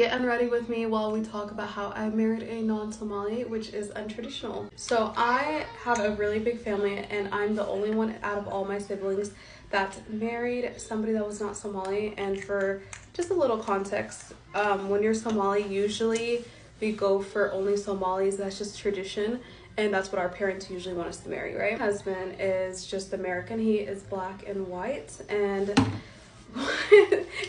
Get ready with me while we talk about how I married a non-Somali, which is untraditional. So I have a really big family and I'm the only one out of all my siblings that married somebody that was not Somali. And for just a little context, when you're Somali, usually we go for only Somalis. That's just tradition, and that's what our parents usually want us to marry, right? My husband is just American. He is black and white, and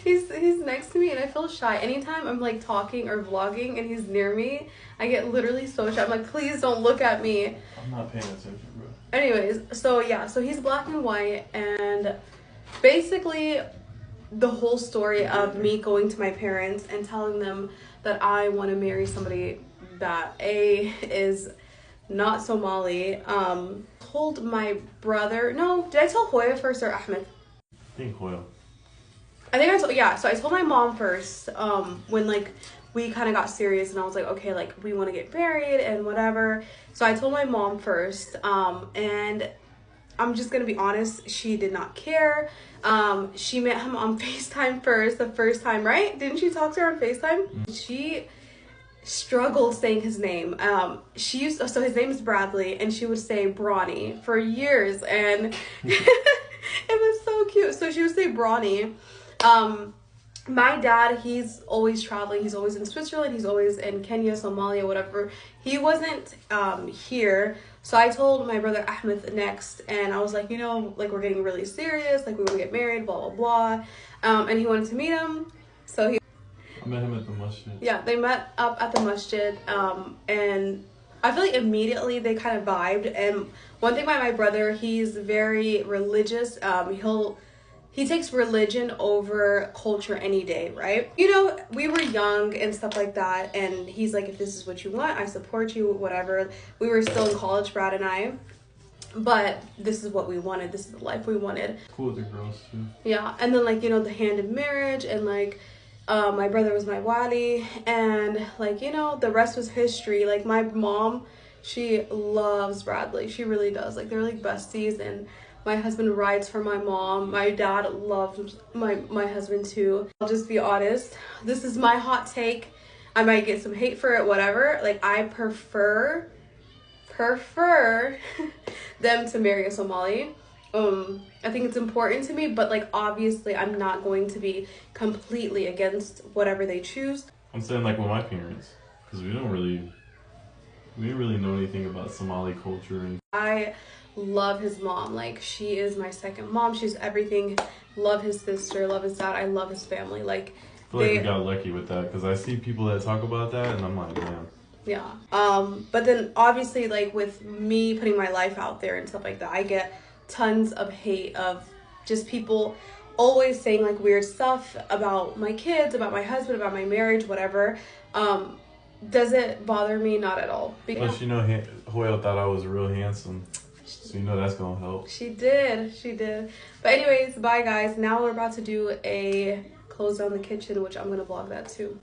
he's next to me and I feel shy. Anytime I'm like talking or vlogging and he's near me, I get literally so shy. I'm like, please don't look at me. I'm not paying attention, bro. Anyways, so yeah, so he's black and white, and basically the whole story of me going to my parents and telling them that I want to marry somebody that is not Somali. Told my brother, no, did I tell Hoya first or Ahmed? I think Hoya. I think I told, yeah, so I told my mom first, when like we kind of got serious and I was like, okay, like we want to get married and whatever. So I told my mom first, and I'm just gonna be honest, she did not care. She met him on FaceTime first, the first time, right? Didn't she talk to her on FaceTime? Mm-hmm. She struggled saying his name. So his name is Bradley, and she would say Brawny for years, and it was so cute. So she would say Brawny. My dad, he's always traveling. He's always in Switzerland. He's always in Kenya, Somalia, whatever. He wasn't here. So I told my brother Ahmed next, and I was like, you know, like we're getting really serious. Like we want to get married, blah, blah, blah. And he wanted to meet him. So I met him at the masjid. Yeah, they met up at the masjid. And I feel like immediately they kind of vibed. And one thing about my brother, he's very religious. He takes religion over culture any day, right? You know, we were young and stuff like that, and he's like, if this is what you want, I support you, whatever. We were still in college, Brad and I, but this is what we wanted. This is the life we wanted. Cool with the girls too. Yeah, and then like, you know, the hand in marriage, and like, my brother was my wali, and like, you know, the rest was history. Like my mom, she loves Bradley. She really does. Like they're like besties, and my husband rides for my mom. My dad loves my husband too. I'll just be honest. This is my hot take. I might get some hate for it, whatever. Like I prefer them to marry a Somali. I think it's important to me, but like obviously I'm not going to be completely against whatever they choose. I'm saying like with my parents, because we didn't really know anything about Somali culture. And I love his mom. Like she is my second mom. She's everything. Love his sister, love his dad. I love his family. Like I feel like we got lucky with that, because I see people that talk about that and I'm like, man. Yeah. But then obviously like with me putting my life out there and stuff like that, I get tons of hate of just people always saying like weird stuff about my kids, about my husband, about my marriage, whatever. Does it bother me? Not at all. Because plus, you know, Hoya thought I was real handsome. So you know that's gonna help. She did. But anyways, bye guys. Now we're about to do a close down the kitchen, which I'm gonna vlog that too.